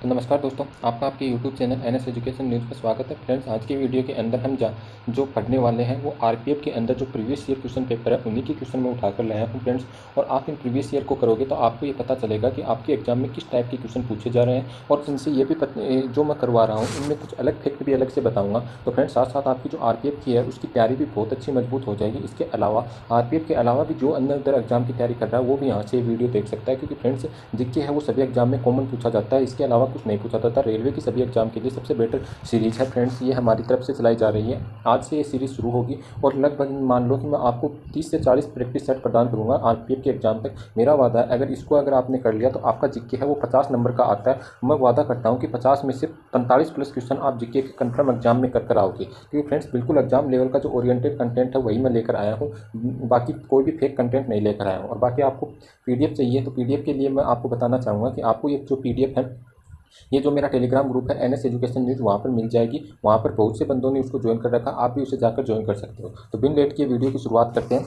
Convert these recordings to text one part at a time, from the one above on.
तो नमस्कार दोस्तों, आपका आपके YouTube channel NS education news पर स्वागत है। फ्रेंड्स, आज की वीडियो के अंदर हम जो पढ़ने वाले हैं वो आरपीएफ के अंदर जो प्रीवियस ईयर क्वेश्चन पेपर है उन्हीं के क्वेश्चन में उठाकर लाया हूँ फ्रेंड्स। और आप इन प्रीवियस ईयर को करोगे तो आपको ये पता चलेगा कि आपके एग्जाम में किस टाइप के क्वेश्चन पूछे जा रहे हैं। और इनसे ये भी जो मैं करवा रहा हूँ इनमें कुछ अलग फैक्ट भी अलग से बताऊँगा। तो फ्रेंड्स, साथ साथ आपकी जो आरपीएफ की है उसकी तैयारी भी बहुत अच्छी मजबूत हो जाएगी। इसके अलावा आरपीएफ के अलावा भी जो अंदर एग्जाम की तैयारी कर रहा है वो भी यहाँ से वीडियो देख सकता है, क्योंकि फ्रेंड्स जीके है वो सभी एग्जाम में कॉमन पूछा जाता है, इसके अलावा कुछ नहीं पूछा जाता। रेलवे की सभी एग्जाम के लिए सबसे बेटर सीरीज है फ्रेंड्स, ये हमारी तरफ से चलाई जा रही है। आज से ये सीरीज शुरू होगी और लगभग मान लो कि मैं आपको 30 से 40 प्रैक्टिस सेट प्रदान करूंगा आरपीएफ के एग्जाम तक। मेरा वादा है अगर आपने कर लिया तो आपका जीके है वो 50 नंबर का आता है। मैं वादा करता हूँ कि 50 में से 45 प्लस क्वेश्चन आप जीके के कंफर्म एग्जाम में कर आओगे, क्योंकि फ्रेंड्स बिल्कुल एग्जाम लेवल का जो ओरिएंटेड कंटेंट है वही मैं लेकर आया हूँ। बाकी कोई भी फेक कंटेंट नहीं लेकर आया हूँ। और बाकी आपको पीडीएफ चाहिए तो पीडीएफ के लिए मैं आपको बताना चाहूँगा कि आपको ये जो पीडीएफ है, ये जो मेरा टेलीग्राम ग्रुप है एनएस एजुकेशन न्यूज़, वहाँ पर मिल जाएगी। वहाँ पर बहुत से बंदों ने उसको ज्वाइन कर रखा, आप भी उसे जाकर ज्वाइन कर सकते हो। तो बिन लेट किए वीडियो की शुरुआत करते हैं।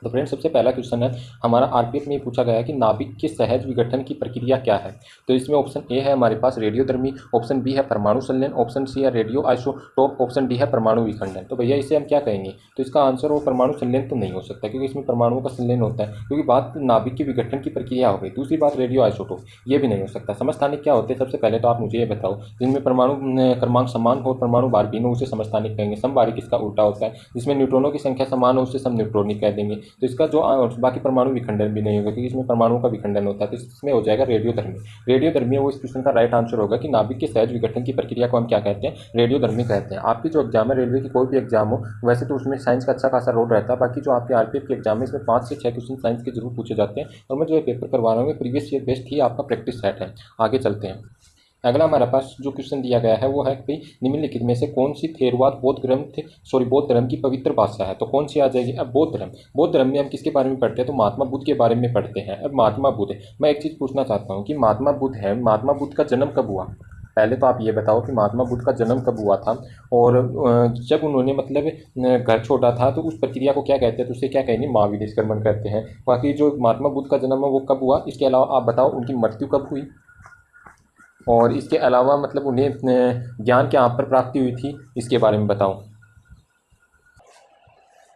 तो फ्रेंड्स, सबसे पहला क्वेश्चन है हमारा आरपीएफ में पूछा गया है कि नाभिक के सहज विघटन की प्रक्रिया क्या है। तो इसमें ऑप्शन ए है हमारे पास रेडियोधर्मी, ऑप्शन बी है परमाणु संलयन, ऑप्शन सी है रेडियो आइसोटोप, ऑप्शन डी है परमाणु विखंडन। तो भैया इसे हम क्या कहेंगे? तो इसका आंसर वो परमाणु संलयन तो नहीं हो सकता, क्योंकि इसमें परमाणुओं का संलयन होता है, क्योंकि बात नाभिक के विघटन की प्रक्रिया हो गई। दूसरी बात रेडियो आइसोटोप, ये भी नहीं हो सकता। समस्थानिक क्या होते हैं? सबसे पहले तो आप मुझे ये बताओ, जिनमें परमाणु क्रमांक समान हो और परमाणु भार भिन्न हो उसे समस्थानिक कहेंगे। समबारिक इसका उल्टा होता है, जिसमें न्यूट्रॉनों की संख्या समान हो उसे सम न्यूट्रॉनिक कह देंगे। तो इसका जो बाकी परमाणु विखंडन भी नहीं होगा, क्योंकि इसमें परमाणुओं का विखंडन होता है। तो इसमें हो जाएगा रेडियोधर्मी। रेडियोधर्मी वो इस क्वेश्चन का राइट आंसर होगा कि नाभिक के सहज विघटन की प्रक्रिया को हम क्या कहते हैं? रेडियोधर्मी कहते हैं। आपकी जो एग्जाम है, रेलवे की कोई भी एग्जाम हो, वैसे तो उसमें साइंस का अच्छा खासा रोल रहता है। बाकी जो आपके आरपीएफ के एग्जाम है इसमें 5 से 6 क्वेश्चन साइंस के जरूर पूछे जाते हैं। और मैं जो ये पेपर करवा रहा हूँ प्रीवियस ईयर बेस्ड ही आपका प्रैक्टिस सेट है। आगे चलते हैं। अगला हमारे पास जो क्वेश्चन दिया गया है वो है कि निम्नलिखित में से कौन सी थेरवाद बौद्ध धर्म की पवित्र भाषा है। तो कौन सी आ जाएगी? अब बौद्ध धर्म में हम किसके बारे में पढ़ते हैं? तो महात्मा बुद्ध के बारे में पढ़ते हैं। अब महात्मा बुद्ध, मैं एक चीज़ पूछना चाहता हूँ कि महात्मा बुद्ध है, महात्मा बुद्ध का जन्म कब हुआ? पहले तो आप ये बताओ कि महात्मा बुद्ध का जन्म कब हुआ था, और जब उन्होंने मतलब घर छोड़ा था तो उस प्रक्रिया को क्या कहते हैं? तो उसे क्या कहेंगे? महाविनिष्क्रमण कहते हैं। बाकी जो महात्मा बुद्ध का जन्म है वो कब हुआ? इसके अलावा आप बताओ उनकी मृत्यु कब हुई, और इसके अलावा मतलब उन्हें ज्ञान क्या पर प्राप्ति हुई थी, इसके बारे में बताओ।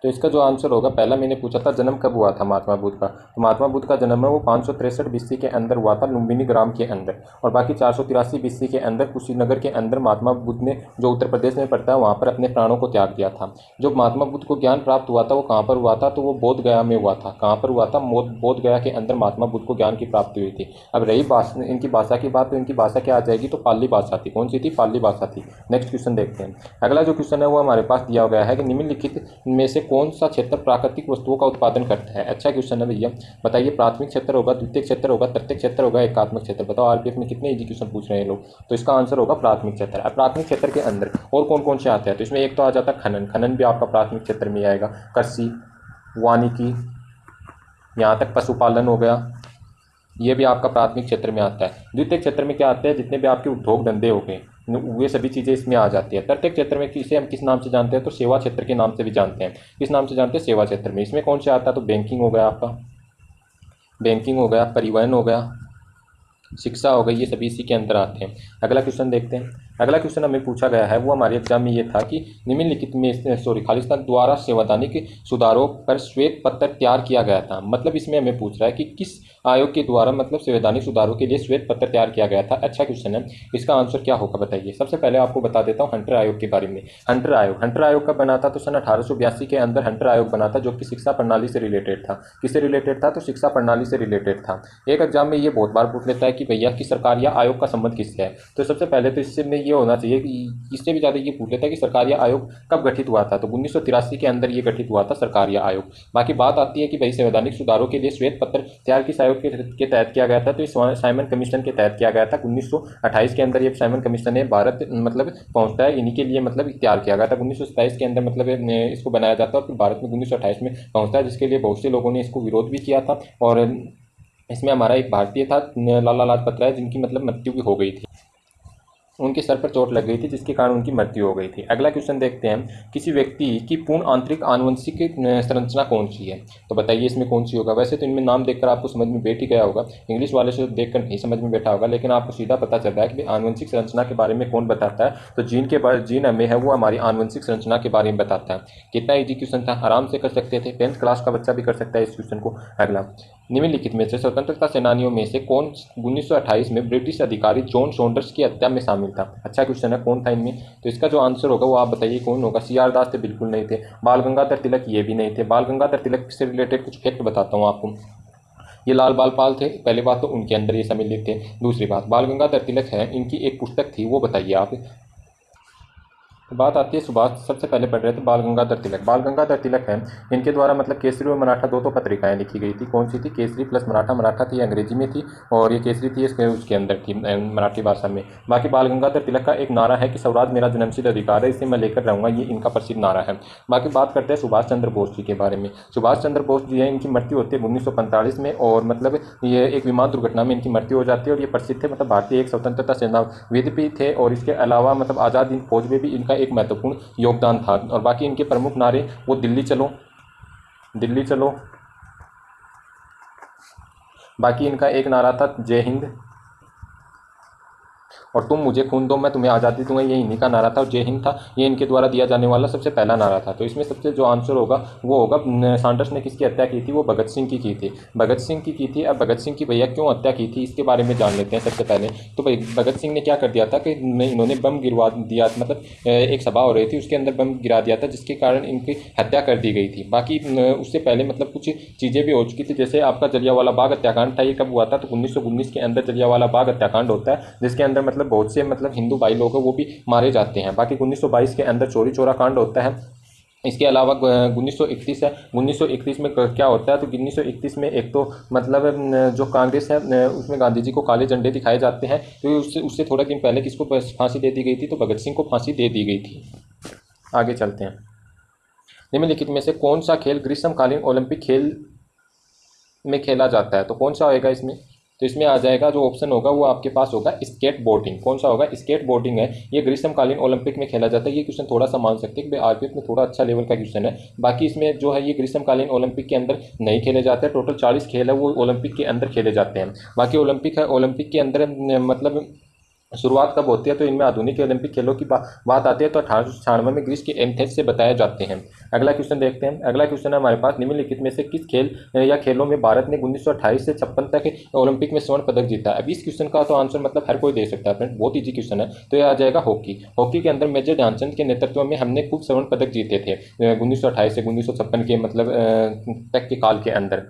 तो इसका जो आंसर होगा, पहला मैंने पूछा था जन्म कब हुआ था महात्मा बुद्ध का, तो महात्मा बुद्ध का जन्म है वो 563 बीसी के अंदर हुआ था, लुम्बिनी ग्राम के अंदर। और बाकी 483 बीसी के अंदर कुशीनगर के अंदर महात्मा बुद्ध ने, जो उत्तर प्रदेश में पड़ता है, वहाँ पर अपने प्राणों को त्याग दिया था। जो महात्मा बुद्ध को ज्ञान प्राप्त हुआ था वो कहाँ पर हुआ था? तो वो बोध गया में हुआ था। कहाँ पर हुआ था? बोध गया के अंदर महात्मा बुद्ध को ज्ञान की प्राप्ति हुई थी। अब रही इनकी भाषा की बात, तो इनकी भाषा क्या आ जाएगी? तो पाली भाषा थी। कौन सी थी? पाली भाषा थी। नेक्स्ट क्वेश्चन देखते हैं। अगला जो क्वेश्चन है वो हमारे पास दिया गया है कि निम्नलिखित में से कौन सा क्षेत्र प्राकृतिक वस्तुओं का उत्पादन करता है। अच्छा क्वेश्चन है भैया, बताइए। प्राथमिक क्षेत्र होगा, द्वितीय क्षेत्र होगा, तृतीय क्षेत्र होगा, एकात्मक क्षेत्र। बताओ आरपीएफ में कितने इजी क्वेश्चन पूछ रहे हैं लोग। तो इसका आंसर होगा प्राथमिक क्षेत्र। अब प्राथमिक क्षेत्र के अंदर और कौन कौन से आते हैं? तो इसमें एक तो आ जाता है खनन, खनन भी आपका प्राथमिक क्षेत्र में आएगा। कृषि, वानिकी, यहाँ तक पशुपालन हो गया, ये भी आपका प्राथमिक क्षेत्र में आता है। द्वितीय क्षेत्र में क्या आता है? जितने भी आपके उद्योग धंधे हो गए, वे सभी चीज़ें इसमें आ जाती है। तृतीय क्षेत्र में किसे हम किस नाम से जानते हैं? तो सेवा क्षेत्र के नाम से भी जानते हैं। किस नाम से जानते हैं? सेवा क्षेत्र में। इसमें कौन से आता है? तो बैंकिंग हो गया आपका, बैंकिंग हो गया, परिवहन हो गया, शिक्षा हो गई, ये सभी इसी के अंदर आते हैं। अगला क्वेश्चन देखते हैं। अगला क्वेश्चन हमें पूछा गया है वो हमारे एग्जाम में ये था कि निम्नलिखित में खालिस्तान द्वारा संवैधानिक सुधारों पर श्वेत पत्र तैयार किया गया था। मतलब इसमें हमें पूछ रहा है कि किस आयोग के द्वारा मतलब संवैधानिक सुधारों के लिए श्वेत पत्र तैयार किया गया था। अच्छा क्वेश्चन है, इसका आंसर क्या होगा बताइए। सबसे पहले आपको बता देता हूँ हंटर आयोग के बारे में। हंटर आयोग कब बना था? तो सन 1882 के अंदर हंटर आयोग बना था, जो कि शिक्षा प्रणाली से रिलेटेड था। किससे रिलेटेड था? तो शिक्षा प्रणाली से रिलेटेड था। एक एग्जाम में ये बहुत बार पूछ लेता है कि भैया कि सरकार या आयोग का संबंध किससे है। तो सबसे पहले तो इससे में ये होना चाहिए कि इससे भी ज़्यादा ये पूछ लेता है कि सरकार या आयोग कब गठित हुआ था। तो 1983 के अंदर ये गठित हुआ था सरकार या आयोग। बाकी बात आती है कि भाई संवैधानिक सुधारों के लिए श्वेत पत्र तैयार किस आयोग के तहत किया गया था? तो साइमन कमीशन के तहत किया गया था। 1928 के अंदर ये साइमन कमीशन ने भारत मतलब पहुंचता है, इन्हीं के लिए मतलब तैयार किया गया था। 1927 के अंदर मतलब इसको बनाया जाता है और फिर भारत में 1928 में पहुंचता है, जिसके लिए बहुत से लोगों ने इसको विरोध भी किया था। और इसमें हमारा एक भारतीय था लाला लाजपत राय, जिनकी मतलब मृत्यु भी हो गई थी। उनके सर पर चोट लग गई थी जिसके कारण उनकी मृत्यु हो गई थी। अगला क्वेश्चन देखते हैं, किसी व्यक्ति की पूर्ण आंतरिक आनुवंशिक संरचना कौन सी है? तो बताइए इसमें कौन सी होगा। वैसे तो इनमें नाम देखकर आपको समझ में बैठ ही गया होगा, इंग्लिश वाले से देखकर नहीं समझ में बैठा होगा, लेकिन आपको सीधा पता चल रहा है कि आनुवंशिक संरचना के बारे में कौन बताता है। तो जीन हमें है वो हमारी आनुवंशिक संरचना के बारे में बताता है। कितना ईजी क्वेश्चन था, आराम से कर सकते थे, 10th क्लास का बच्चा भी कर सकता है इस क्वेश्चन को। अगला, निम्नलिखित में से स्वतंत्रता सेनानियों में से कौन 1928 में ब्रिटिश अधिकारी जॉन सॉन्डर्स की हत्या में शामिल था? अच्छा क्वेश्चन है, कौन था इनमें? तो इसका जो आंसर होगा वो आप बताइए कौन होगा। सी.आर. दास थे? बिल्कुल नहीं थे। बाल गंगाधर तिलक? ये भी नहीं थे। बाल गंगाधर तिलक से रिलेटेड कुछ फैक्ट बताता हूँ आपको। ये लाल बाल पाल थे, पहली बात तो उनके अंदर ये सम्मिलित थे। दूसरी बात, बाल गंगाधर तिलक है, इनकी एक पुस्तक थी, वो बताइए आप। तो बात आती है सुभाष, सबसे पहले पढ़ रहे थे बाल गंगाधर तिलक। बाल गंगाधर तिलक है, इनके द्वारा मतलब केसरी और मराठा दो पत्रिकाएं लिखी गई थी। कौन सी थी? केसरी प्लस मराठा। मराठा थी अंग्रेजी में थी और ये केसरी थी उसके अंदर थी मराठी भाषा में। बाकी बाल गंगाधर तिलक का एक नारा है कि स्वराज मेरा जन्मसिद्ध अधिकार है, इसे मैं लेकर रहूँगा, ये इनका प्रसिद्ध नारा है। बाकी बात करते हैं सुभाष चंद्र बोस जी के बारे में। सुभाष चंद्र बोस जी है, इनकी मृत्यु होती है 1945 में और मतलब ये एक विमान दुर्घटना में इनकी मृत्यु हो जाती है। और ये प्रसिद्ध थे, मतलब भारतीय एक स्वतंत्रता सेनानी भी थे और इसके अलावा मतलब आज़ाद हिंद फौज में भी इनका एक महत्वपूर्ण योगदान था। और बाकी इनके प्रमुख नारे वो दिल्ली चलो, दिल्ली चलो। बाकी इनका एक नारा था जय हिंद और तुम मुझे खून दो मैं तुम्हें आज़ादी दूंगा, ये इन्हीं का नारा था। और जय हिंद था, ये इनके द्वारा दिया जाने वाला सबसे पहला नारा था। तो इसमें सबसे जो आंसर होगा वो होगा सॉन्डर्स ने किसकी हत्या की थी? वो भगत सिंह की थी। भगत सिंह की थी। अब भगत सिंह की भैया क्यों हत्या की थी इसके बारे में जान लेते हैं सबसे पहले। तो भाई भगत सिंह ने क्या कर दिया था कि इन्होंने बम गिरवा दिया, मतलब एक सभा हो रही थी उसके अंदर बम गिरा दिया था जिसके कारण इनकी हत्या कर दी गई थी। बाकी उससे पहले मतलब कुछ चीज़ें भी हो चुकी थी, जैसे आपका जलियांवाला बाग हत्याकांड था। ये कब हुआ था? तो 1919 के अंदर जलियांवाला बाग हत्याकांड होता है, जिसके अंदर मतलब बहुत से मतलब हिंदू भाई लोग हैं वो भी मारे जाते हैं। बाकी 1922 के अंदर चोरी चोरा कांड होता है। इसके अलावा 1931 है, 1931 में क्या होता है? तो 1931 में एक तो मतलब जो कांग्रेस है उसमें गांधी जी को काले झंडे दिखाए जाते हैं। तो उससे थोड़ा दिन पहले किसको फांसी दे दी गई थी? तो भगत सिंह को फांसी दे दी गई थी। आगे चलते हैं, निम्नलिखित में से कौन सा खेल ग्रीष्मकालीन ओलंपिक खेल में खेला जाता है? तो कौन सा होएगा इसमें? तो इसमें आ जाएगा जो ऑप्शन होगा वो आपके पास होगा स्केट बोर्डिंग। कौन सा होगा? स्केट बोर्डिंग है, ये ग्रीष्मकालीन ओलंपिक में खेला जाता है। ये क्वेश्चन थोड़ा सा मान सकते हैं कि आरपीएफ में थोड़ा अच्छा लेवल का क्वेश्चन है। बाकी इसमें जो है ये ग्रीष्मकालीन ओलंपिक के अंदर नहीं खेले जाते हैं। टोटल 40 खेल है वो ओलंपिक के अंदर खेले जाते हैं। बाकी ओलंपिक है, ओलंपिक के अंदर मतलब शुरुआत कब होती है? तो इनमें आधुनिक ओलंपिक खेलों की बात आती है तो 1896 में ग्रीस के एथेंस से बताए जाते हैं। अगला क्वेश्चन देखते हैं। अगला क्वेश्चन है हमारे पास, निम्नलिखित में से किस खेल या खेलों में भारत ने 1928 से 56 तक ओलंपिक में स्वर्ण पदक जीता? अब इस क्वेश्चन का तो आंसर मतलब हर कोई दे सकता है फ्रेंड, बहुत ईजी क्वेश्चन है। तो यह आ जाएगा हॉकी। हॉकी के अंदर मेजर ध्यानचंद के नेतृत्व में हमने खूब स्वर्ण पदक जीते थे 1928 से 1956 के मतलब तक के काल के अंदर।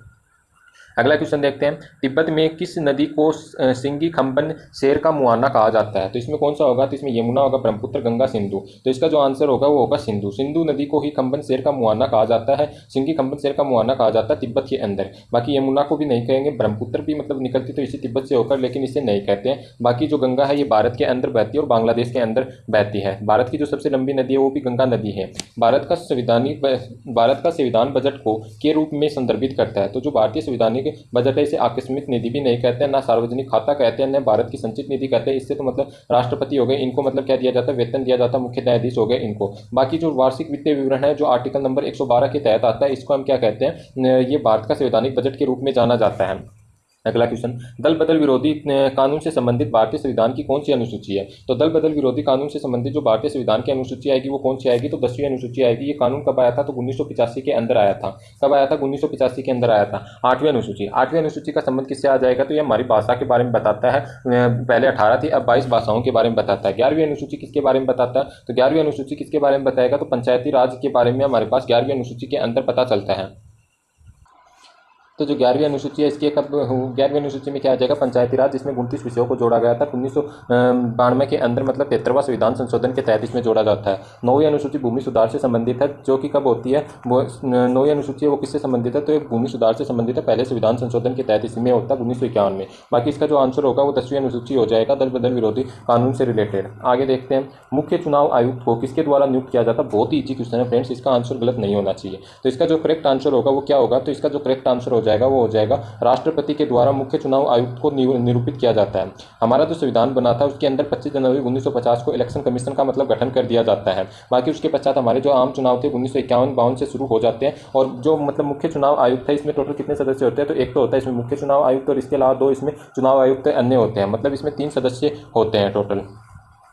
अगला क्वेश्चन देखते हैं, तिब्बत में किस नदी को सिंगी खंबन शेर का मुहाना कहा जाता है? तो इसमें कौन सा होगा? तो इसमें यमुना होगा, ब्रह्मपुत्र, गंगा, सिंधु। तो इसका जो आंसर होगा वो होगा सिंधु। सिंधु नदी को ही खंबन शेर का मुहाना कहा जाता है, सिंगी खंबन शेर का मुहाना कहा जाता है तिब्बत के अंदर। बाकी यमुना को भी नहीं कहेंगे, ब्रह्मपुत्र भी मतलब निकलती तो इसी तिब्बत से होकर, लेकिन इसे नहीं कहते हैं। बाकी जो गंगा है ये भारत के अंदर बहती है और बांग्लादेश के अंदर बहती है। भारत की जो सबसे लंबी नदी है वो भी गंगा नदी है। भारत का संविधान बजट को के रूप में संदर्भित करता है। तो जो भारतीय संविधानिक बजट है इसे आकस्मिक निधि भी नहीं कहते हैं, ना सार्वजनिक खाता कहते हैं, न भारत की संचित निधि कहते हैं। इससे तो मतलब राष्ट्रपति हो गए, इनको मतलब क्या दिया जाता है? वेतन दिया जाता है, मुख्य न्यायाधीश हो गए इनको। बाकी जो वार्षिक वित्तीय विवरण है जो आर्टिकल नंबर 112 के तहत आता है, इसको हम क्या कहते हैं? ये भारत का संवैधानिक बजट के रूप में जाना जाता है। अगला क्वेश्चन, दल बदल विरोधी कानून से संबंधित भारतीय संविधान की कौन सी अनुसूची है? तो दल बदल विरोधी कानून से संबंधित जो भारतीय संविधान की अनुसूची आएगी वो कौन सी आएगी? तो 10वीं अनुसूची आएगी। ये कानून कब आया था? तो 1985 के अंदर आया था। कब आया था? 1985 के अंदर आया था। 8वीं अनुसूची। 8वीं अनुसूची का संबंध किससे आ जाएगा? तो ये हमारी भाषा के बारे में बताता है। पहले 18 थी, अब 22 भाषाओं के बारे में बताता है। 11वीं अनुसूची किसके बारे में बताता है? तो 11वीं अनुसूची किसके बारे में बताएगा? तो पंचायती राज के बारे में हमारे पास 11वीं अनुसूची के अंदर पता चलता है। तो जो 11वीं अनुसूची है इसकी कब 11वीं अनुसूची में क्या आ जाएगा? पंचायती राज, जिसमें 29 विषयों को जोड़ा गया था 1992 के अंदर, मतलब 73वां संविधान संशोधन के तहत इसमें जोड़ा जाता है। 9वीं अनुसूची भूमि सुधार से संबंधित है, जो कि कब होती है? वो 9वीं अनुसूची है वो किससे संबंधित है? तो एक भूमि सुधार से संबंधित है, पहले संविधान संशोधन के तहत इसमें होता है 1951 में। बाकी इसका जो आंसर होगा वो 10वीं अनुसूची हो जाएगा, दल बदल विरोधी कानून से रिलेटेड। आगे देखते हैं, मुख्य चुनाव आयुक्त को किसके द्वारा नियुक्त किया जाता है? बहुत ही ईजी क्वेश्चन है फ्रेंड्स, इसका आंसर गलत नहीं होना चाहिए। तो इसका जो करेक्ट आंसर होगा वो क्या होगा? तो इसका जो करेक्ट आंसर हो जाएगा वो हो जाएगा राष्ट्रपति के द्वारा मुख्य चुनाव आयुक्त को निरूपित किया जाता है। हमारा जो संविधान बना था उसके अंदर 25 जनवरी 1950 को इलेक्शन कमीशन का मतलब गठन कर दिया जाता है। बाकी उसके पश्चात हमारे जो आम चुनाव थे 1951-52 से शुरू हो जाते हैं। और जो मतलब मुख्य चुनाव आयुक्त है इसमें टोटल कितने सदस्य होते हैं, तो एक तो होता है इसमें मुख्य चुनाव आयुक्त और इसके अलावा 2 इसमें चुनाव आयुक्त अन्य होते हैं, मतलब इसमें 3 सदस्य होते हैं टोटल।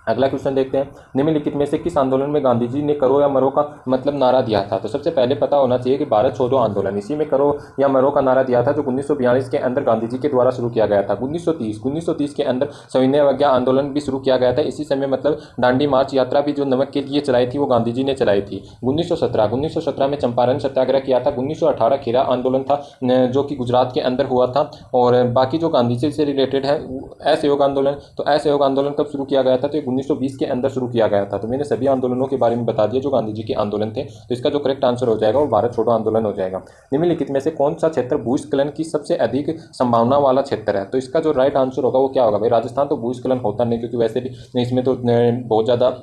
अगला क्वेश्चन देखते हैं, निम्नलिखित में से किस आंदोलन में गांधी जी ने करो या मरो का मतलब नारा दिया था। तो सबसे पहले पता होना चाहिए कि भारत छोड़ो आंदोलन, इसी में करो या मरो का नारा दिया था जो 1942 के अंदर गांधी जी के द्वारा शुरू किया गया था। 1930 के अंदर सविनय अवज्ञा आंदोलन भी शुरू किया गया था। इसी समय मतलब दांडी मार्च यात्रा भी जो नमक के लिए चलाई थी वो गांधी जी ने चलाई थी। 1917 में चंपारण सत्याग्रह किया था। 1918 खेरा आंदोलन था जो कि गुजरात के अंदर हुआ था। और बाकी जो गांधी जी से रिलेटेड है असहयोग आंदोलन, तो असहयोग आंदोलन कब शुरू किया गया था, तो 1920 के अंदर शुरू किया गया था। तो मैंने सभी आंदोलनों के बारे में बता दिया जो गांधी जी के आंदोलन थे। तो इसका जो करेक्ट आंसर हो जाएगा वो भारत छोड़ो आंदोलन हो जाएगा। निम्नलिखित में से कौन सा क्षेत्र भूस्खलन की सबसे अधिक संभावना वाला क्षेत्र है। तो इसका जो राइट आंसर होगा वो क्या होगा भाई, राजस्थान तो भूस्खलन होता नहीं क्योंकि वैसे भी इसमें तो बहुत ज़्यादा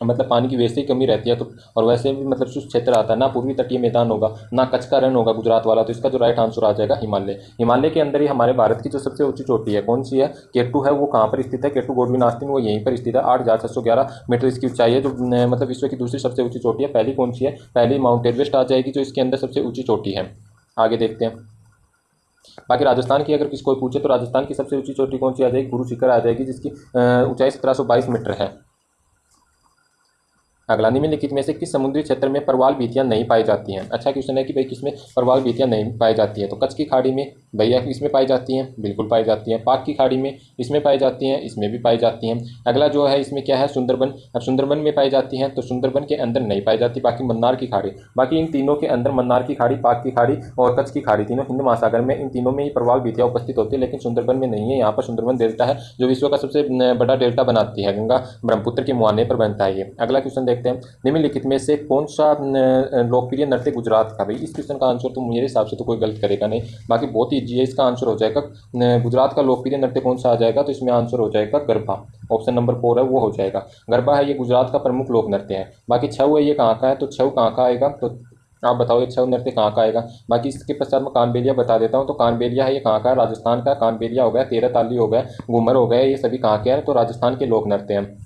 मतलब पानी की वैसे ही कमी रहती है। तो और वैसे भी मतलब शुष्क क्षेत्र आता है, ना पूर्वी तटीय मैदान होगा ना कच्छ का रण होगा गुजरात वाला। तो इसका जो राइट आंसर आ जाएगा हिमालय। हिमालय के अंदर ही हमारे भारत की जो सबसे ऊंची चोटी है कौन सी है, केटू है। वो कहाँ पर स्थित है, केटू गोडविन आस्तीन, वो यहीं पर स्थित है। 8,611 मीटर इसकी ऊंचाई है, जो मतलब विश्व की दूसरी सबसे ऊंची चोटी है। पहली कौन सी है, पहली माउंट एवरेस्ट आ जाएगी जो इसके अंदर सबसे ऊंची चोटी है। आगे देखते हैं। बाकी राजस्थान की अगर किसी कोई पूछे तो राजस्थान की सबसे ऊंची चोटी कौन सी आ जाएगी, गुरु शिखर आ जाएगी जिसकी ऊंचाई 1722 मीटर है। अगला, निम्नलिखित में से किस समुद्री क्षेत्र में परवाल भीतियां नहीं पाई जाती हैं। अच्छा क्वेश्चन है कि भाई किसमें परवाल भीतियां नहीं पाई जाती हैं। तो कच्छ की खाड़ी में भैया इसमें पाई जाती हैं, बिल्कुल पाई जाती हैं। पाक की खाड़ी में इसमें पाई जाती हैं, इसमें भी पाई जाती हैं। अगला जो है इसमें क्या है, सुंदरबन। अब सुंदरबन में पाई जाती हैं तो सुंदरबन के अंदर नहीं पाई जाती। बाकी मन्नार की खाड़ी, बाकी इन तीनों के अंदर मन्नार की खाड़ी, पाक की खाड़ी और कच्छ की खाड़ी, तीनों हिंद महासागर में, इन तीनों में ही परवाल भीतियां उपस्थित होती है, लेकिन सुंदरबन में नहीं है। यहाँ पर सुंदरबन डेल्टा है जो विश्व का सबसे बड़ा डेल्टा बनाती है, गंगा ब्रह्मपुत्र के मुहाने पर बनता है ये। अगला क्वेश्चन देखते हैं, निम्नलिखित में से कौन सा लोकप्रिय नृत्य गुजरात का। भाई इस क्वेश्चन का आंसर तो मेरे हिसाब से तो कोई गलत करेगा नहीं, बाकी बहुत ही ईजी है। इसका आंसर हो जाएगा गुजरात का लोकप्रिय नृत्य कौन सा आ जाएगा, तो इसमें आंसर हो जाएगा गरबा। ऑप्शन नंबर 4 है वो हो जाएगा। गरबा है ये गुजरात का प्रमुख लोक नृत्य है। बाकी छऊ है ये कहाँ का है, तो छऊ कहाँ का आएगा, तो आप बताओ ये छऊ नृत्य कहाँ का आएगा। बाकी इसके पश्चात मैं कानबेलिया बता देता हूँ। तो कानबेलिया है ये कहाँ का है, राजस्थान का। कानबेलिया हो गया, तेरह ताली हो गया, घूमर हो गया, ये सभी कहाँ के हैं, तो राजस्थान के लोक नृत्य हैं।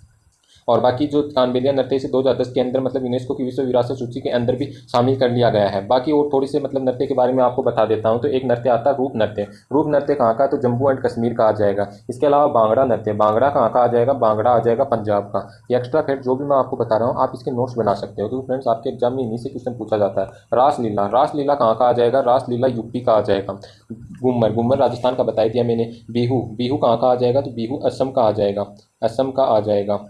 और बाकी जो कानबेलिया नृत्य से 2010 के अंदर मतलब यूनेस्को की विश्व विरासत सूची के अंदर भी शामिल कर लिया गया है। बाकी और थोड़ी से मतलब नृत्य के बारे में आपको बता देता हूँ। तो एक नृत्य आता है रूप नृत्य। रूप नृत्य कहाँ का, तो जम्मू एंड कश्मीर का आ जाएगा। इसके अलावा बांगड़ा नृत्य, बांगड़ा कहाँ का आ जाएगा, बांगड़ा आ जाएगा पंजाब का। ये एक्स्ट्रा फैक्ट जो भी मैं आपको बता रहा हूँ आप इसके नोट्स बना सकते हो क्योंकि फ्रेंड्स आपके एग्जाम में इन्हीं से क्वेश्चन पूछा जाता है। रासलीला, रासलीला कहाँ का आ जाएगा, रासलीला यूपी का आ जाएगा। घूमर, घूमर राजस्थान का बता दिया मैंने। बिहू, बिहू कहाँ का आ जाएगा, तो बिहू असम का आ जाएगा, असम का आ जाएगा।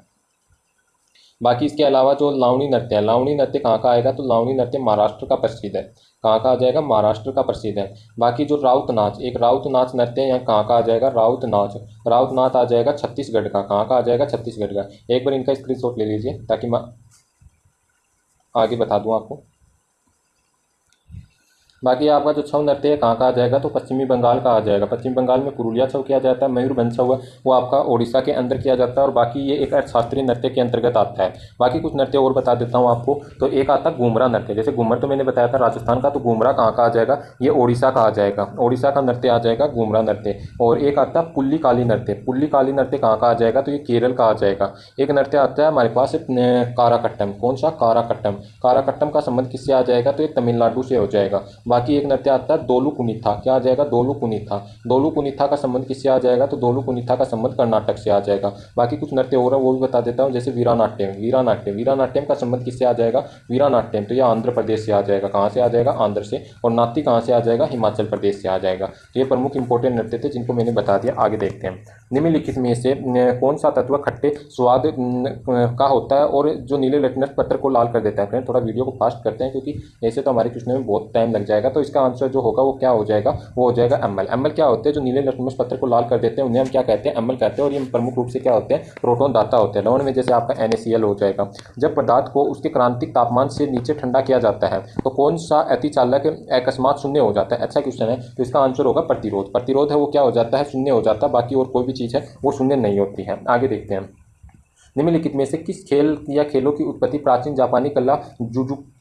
बाकी इसके अलावा जो लावणी नृत्य है, लावणी नृत्य कहाँ का आएगा, तो लावणी नृत्य महाराष्ट्र का प्रसिद्ध है। कहाँ का आ जाएगा, महाराष्ट्र का प्रसिद्ध है। बाकी जो राउत नाच, एक राउत नाच नृत्य है, यहाँ कहाँ का आ जाएगा, राउत नाच। राउत नाच आ जाएगा छत्तीसगढ़ का। कहाँ का आ जाएगा, छत्तीसगढ़ का। एक बार इनका स्क्रीनशॉट ले लीजिए ताकि मैं आगे बता दूँ आपको। बाकी आपका जो छऊ नृत्य है कहाँ का आ जाएगा, तो पश्चिमी बंगाल का आ जाएगा। पश्चिम बंगाल में पुरुलिया छऊ किया जाता है। मयूरभंज छऊ है वो आपका ओडिशा के अंदर किया जाता है। और बाकी ये एक शास्त्रीय नृत्य के अंतर्गत आता है। बाकी कुछ नृत्य और बता देता हूँ आपको। तो एक आता है घूमरा नृत्य, जैसे घूमर तो मैंने बताया था राजस्थान का, तो घूमरा कहाँ का आ जाएगा, ये ओडिशा का आ जाएगा। ओडिशा का नृत्य आ जाएगा घूमरा नृत्य। और एक आता है पुल्ली काली नृत्य। पुल्ली काली नृत्य कहाँ का आ जाएगा, तो ये केरल का आ जाएगा। एक नृत्य आता है हमारे पास काराकट्टम। कौन सा, काराकट्टम। काराकट्टम का संबंध किससे आ जाएगा, तो ये तमिलनाडु से हो जाएगा। बाकी एक नृत्य आता है दोलू कुनिथा। क्या आ जाएगा, दोलू कुनिथा। दोलू कुनिथा का संबंध किससे आ जाएगा, तो दोलू कुनिथा का संबंध कर्नाटक से आ जाएगा। बाकी कुछ नृत्य हो रहा है वो भी बता देता हूँ, जैसे वीरानाट्यम। वीरानाट्यम, वीरानाट्यम का संबंध किससे आ जाएगा, वीरानाट्यम तो ये आंध्र प्रदेश से आ जाएगा। कहाँ से आ जाएगा, आंध्र से। और नाट्य कहाँ से आ जाएगा, हिमाचल प्रदेश से आ जाएगा। तो ये प्रमुख इंपॉर्टेंट नृत्य थे जिनको मैंने बता दिया। आगे देखते हैं, निम्नलिखित में से कौन सा तत्व खट्टे स्वाद का होता है और जो नीले लिटमस पत्र को लाल कर देता है। फ्रेंड थोड़ा वीडियो को फास्ट करते हैं क्योंकि ऐसे तो हमारे क्वेश्चन में बहुत टाइम लग जाएगा। तो इसका आंसर जो होगा वो क्या हो जाएगा, वो हो जाएगा एमएल। एमएल क्या होते हैं, जो नीले लिटमस पत्र को लाल कर देते हैं उन्हें हम क्या कहते हैं, एमएल कहते हैं। और ये प्रमुख रूप से क्या होते हैं, प्रोटॉन दाता होते हैं। लवण में जैसे आपका NaCl हो जाएगा। जब पदार्थ को उसके क्रांतिक तापमान से नीचे ठंडा किया जाता है तो कौन सा अतिचालक अकस्मात शून्य हो जाता है। अच्छा क्वेश्चन है। तो इसका आंसर होगा प्रतिरोध। प्रतिरोध है वो क्या हो जाता है, शून्य हो जाता है। बाकी और कोई भी चीज़ है वो शून्य नहीं होती है। आगे देखते हैं, निम्नलिखित में से किस खेल या खेलों की उत्पत्ति प्राचीन जापानी कला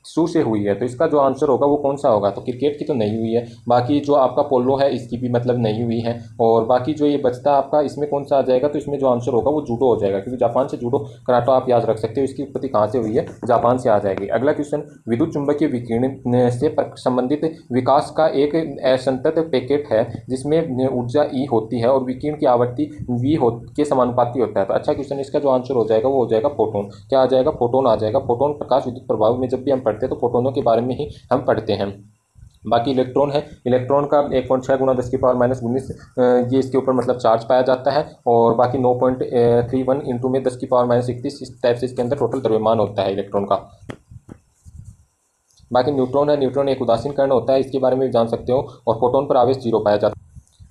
शू से हुई है, तो इसका जो आंसर होगा वो कौन सा होगा? तो क्रिकेट की तो नहीं हुई है। बाकी जो आपका पोलो है इसकी भी मतलब नहीं हुई है। और बाकी जो ये बचता है आपका, इसमें कौन सा आ जाएगा? तो इसमें जो आंसर होगा वो जूडो हो जाएगा, क्योंकि जापान से जूडो कराटे आप याद रख सकते हो, इसकी उत्पत्ति कहाँ से हुई है? जापान से आ जाएगी। अगला क्वेश्चन, विद्युत चुंबकीय विकिरण से संबंधित विकास का एक असंतत पैकेट है जिसमें ऊर्जा ई होती है और विकिरण की आवृत्ति वी हो के समानुपाती होता है। तो अच्छा क्वेश्चन, इसका जो आंसर हो जाएगा वो हो जाएगा फोटोन। क्या आ जाएगा? फोटोन आ जाएगा। फोटोन प्रकाश विद्युत प्रभाव में जब भी हम पढ़ते हैं तो फोटोनों के बारे में ही हम पढ़ते हैं। बाकी इलेक्ट्रॉन है, इलेक्ट्रॉन का 1.6 गुना 10⁻⁻19 ये इसके ऊपर मतलब चार्ज पाया जाता है। और बाकी 9.31 इंटू में 10⁻31 इस टाइप से इसके अंदर टोटल द्रव्यमान होता है इलेक्ट्रॉन का। बाकी न्यूट्रॉन है, न्यूट्रॉन एक उदासीन कण होता है, इसके बारे में भी जान सकते हो। और फोटोन पर आवेश 0 पाया जाता है।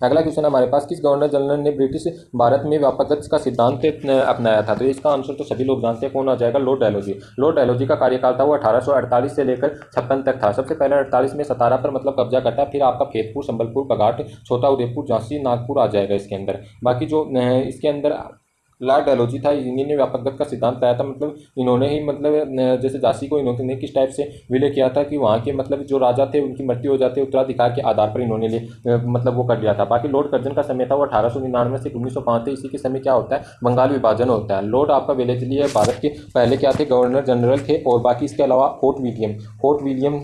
अगला क्वेश्चन हमारे पास, किस गवर्नर जनरल ने ब्रिटिश भारत में व्यापकता का सिद्धांत अपनाया था? तो इसका आंसर तो सभी लोग जानते हैं, कौन आ जाएगा? लॉर्ड डलहौजी। लॉर्ड डलहौजी का कार्यकाल था वो 1848 से लेकर 56 तक था। सबसे पहले 48 में सतारा पर मतलब कब्जा करता, फिर आपका फैजपुर, संबलपुर, बघाट, छोटा उदेपुर, झांसी, नागपुर आ जाएगा इसके अंदर। बाकी जो इसके अंदर लॉर्ड डलहौजी था, इन्हीं ने व्यापकता का सिद्धांत लाया था। मतलब इन्होंने ही मतलब जैसे झांसी को इन्होंने किस टाइप से विलय किया था कि वहाँ के मतलब जो राजा थे उनकी मृत्यु हो जाती है, उत्तराधिकार के आधार पर इन्होंने मतलब वो कर लिया था। बाकी लॉर्ड कर्जन का समय था वो 1899 से 1905 थे। इसी के समय क्या होता है? बंगाल विभाजन होता है। लॉर्ड आपका वेलेस्ली है, भारत के पहले क्या थे? गवर्नर जनरल थे। और बाकी इसके अलावा फोर्ट विलियम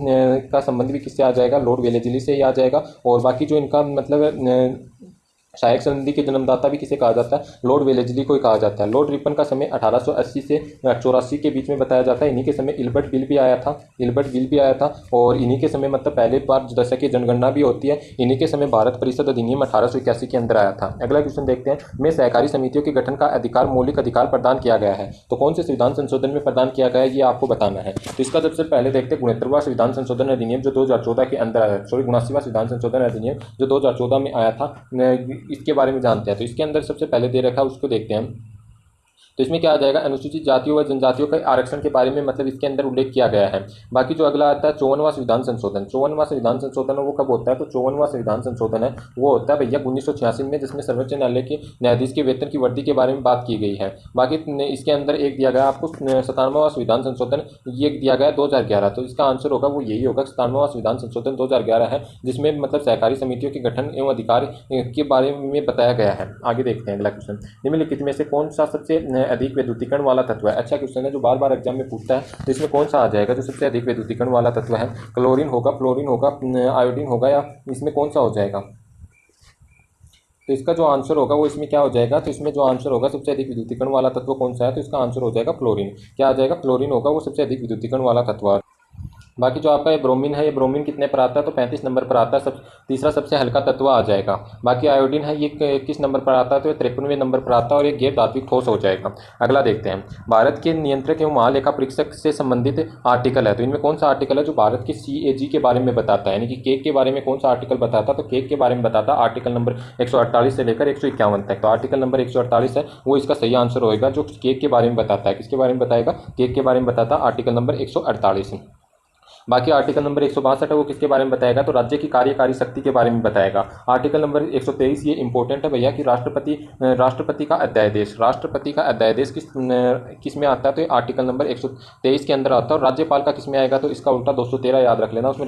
का संबंध भी किससे आ जाएगा? लॉर्ड वेलेस्ली से ही आ जाएगा। और बाकी जो इनका मतलब सहायक संधि के जन्मदाता भी किसे कहा जाता है? लॉर्ड वेलेस्ली को ही कहा जाता है। लॉर्ड रिपन का समय 1880 से 84 के बीच में बताया जाता है। इन्हीं के समय इल्बर्ट बिल भी आया था। और इन्हीं के समय मतलब पहले बार दशकीय जनगणना भी होती है। इन्हीं के समय भारत परिषद अधिनियम 1881 के अंदर आया था। अगला क्वेश्चन देखते हैं, में सहकारी समितियों के गठन का अधिकार मौलिक अधिकार प्रदान किया गया है, तो कौन से संविधान संशोधन में प्रदान किया गया है ये आपको बताना है। तो इसका सबसे पहले देखते हैं 69वां संविधान संशोधन अधिनियम जो 2014 के अंदर आया, 79वां संविधान संशोधन अधिनियम जो 2014 में आया था, इसके बारे में जानते हैं। तो इसके अंदर सबसे पहले दे रखा है, उसको देखते हैं हम। तो इसमें क्या आ जाएगा? अनुसूचित जातियों व जनजातियों के आरक्षण के बारे में मतलब इसके अंदर उल्लेख किया गया है। बाकी जो अगला आता है 54वां संविधान संशोधन। 54वां संविधान संशोधन वो कब होता है? तो 54वां संविधान संशोधन है वो होता है भैया 1986 में, जिसमें सर्वोच्च न्यायालय के न्यायाधीश के वेतन की वृद्धि के बारे में बात की गई है। बाकी इसके अंदर एक दिया गया आपको 97वां संविधान संशोधन, ये दिया गया 2011। तो इसका आंसर होगा वो यही होगा, 97वां संविधान संशोधन 2011 है, जिसमें मतलब सहकारी समितियों के गठन एवं अधिकार के बारे में बताया गया है। आगे देखते हैं अगला क्वेश्चन, निम्नलिखित में से कौन सा सबसे अधिक विद्युतीकरण वाला तत्व है? अच्छा क्वेश्चन है जो बार बार एग्जाम में पूछता है। तो इसमें कौन सा आ जाएगा जो सबसे अधिक विद्युतीकरण वाला तत्व है? क्लोरीन होगा, फ्लोरीन होगा, आयोडीन होगा, या इसमें कौन सा हो जाएगा? तो इसका जो आंसर होगा वो इसमें क्या हो जाएगा? तो इसमें जो आंसर होगा सबसे अधिक विद्युतीकरण वाला तत्व कौन सा है? तो इसका आंसर हो जाएगा फ्लोरीन। क्या आ जाएगा? फ्लोरीन होगा वो सबसे अधिक विद्युतीकरण वाला तत्व। बाकी जो आपका ये ब्रोमीन है, ये ब्रोमीन कितने पर आता है? तो 35 नंबर पर आता है, तीसरा सबसे हल्का तत्व आ जाएगा। बाकी आयोडीन है ये किस नंबर पर आता है? तो ये 53वें नंबर पर आता है और ये गैर धात्विक ठोस हो जाएगा। अगला देखते हैं, भारत के नियंत्रक एवं महालेखा परीक्षक से संबंधित आर्टिकल है, तो इनमें कौन सा आर्टिकल है जो भारत के CAG के बारे में बताता है, यानी कि केक के बारे में कौन सा आर्टिकल बताता है? तो केक के बारे में बताता है आर्टिकल नंबर 148 से लेकर 151 तक। तो आर्टिकल नंबर 148 है वो इसका सही आंसर होगा, जो केक के बारे में बताता है। किसके बारे में बताएगा? केक के बारे में बताता है आर्टिकल नंबर 148। बाकी आर्टिकल नंबर 162 है वो किसके बारे में बताएगा? तो राज्य की कार्यकारी शक्ति के बारे में बताएगा। आर्टिकल नंबर 123 ये इंपॉर्टेंट है भैया कि राष्ट्रपति का अध्यादेश, किस में आता है? तो आर्टिकल नंबर 123 के अंदर आता है। और राज्यपाल का किस में आएगा? तो इसका उल्टा 213 याद रख लेना, उसमें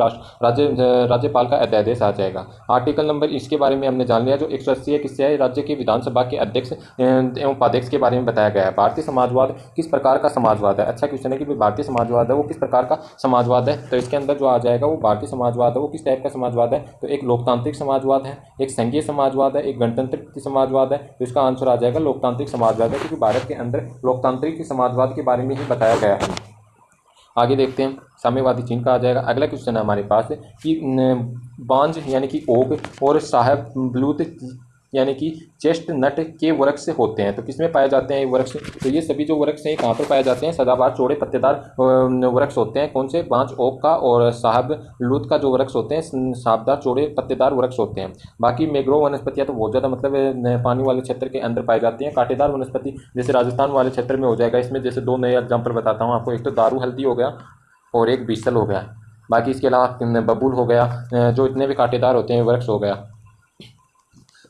राज्यपाल का अध्यादेश आ जाएगा। आर्टिकल नंबर इसके बारे में हमने जान लिया। जो 180 है किससे है? राज्य के विधानसभा के अध्यक्ष एवं उपाध्यक्ष के बारे में बताया गया है। भारतीय समाजवाद किस प्रकार का समाजवाद है? अच्छा क्वेश्चन है कि भारतीय समाजवाद है वो किस प्रकार का समाजवाद है? तो इसके अंदर जो आ जाएगा वो भारतीय समाजवाद है वो किस टाइप का समाजवाद है? तो एक लोकतांत्रिक समाजवाद है, एक संघीय समाजवाद है, एक गणतंत्र समाजवाद है। तो इसका आंसर आ जाएगा लोकतांत्रिक समाजवाद है, क्योंकि भारत के अंदर लोकतांत्रिक समाजवाद के बारे में ही बताया गया है। आगे देखते हैं, साम्यवादी चीन का आ जाएगा। अगला क्वेश्चन है हमारे पास कि बांज यानी कि ओक और शाहबलूत यानी कि चेस्टनट के वृक्ष होते हैं, तो किसमें पाए जाते हैं ये वृक्ष? तो ये सभी जो वृक्ष हैं कहाँ पर पाए जाते हैं? सदाबहार चौड़े पत्तेदार वृक्ष होते हैं। कौन से? बांज ओक का और शाहबलूत का जो वृक्ष होते हैं शाहबदार चौड़े पत्तेदार वृक्ष होते हैं। बाकी मैंग्रोव वनस्पतियाँ तो बहुत ज़्यादा मतलब पानी वाले क्षेत्र के अंदर पाई जाती हैं। कांटेदार वनस्पति जैसे राजस्थान वाले क्षेत्र में हो जाएगा। इसमें जैसे दो नए एग्जाम्पल बताता हूँ आपको, एक तो दारू हल्दी हो गया और एक बीसल हो गया। बाकी इसके अलावा बबूल हो गया, जो इतने भी कांटेदार होते हैं वृक्ष हो गया।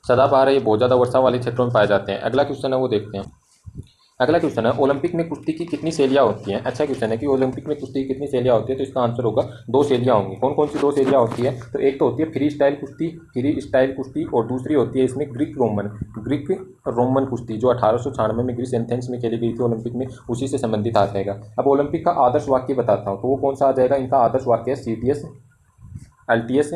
सदाबहार है ये बहुत ज़्यादा वर्षा वाले क्षेत्रों में पाए जाते हैं। अगला क्वेश्चन है वो देखते हैं। अगला क्वेश्चन है, ओलंपिक में कुश्ती की कितनी शैलियाँ होती हैं? अच्छा क्वेश्चन है कि ओलंपिक में कुश्ती की कितनी शैलियाँ होती है, तो इसका आंसर होगा 2 शैलियाँ होंगी। कौन कौन सी 2 शैलियाँ होती है? तो एक तो होती है फ्री स्टाइल कुश्ती और दूसरी होती है इसमें ग्रीक रोमन कुश्ती, जो 1896 में ग्रीस एथेंस में खेली गई थी ओलंपिक में, उसी से संबंधित आ जाएगा। अब ओलंपिक का आदर्श वाक्य बताता हूँ, तो वो कौन सा आ जाएगा? इनका आदर्श वाक्य है CTS, LTS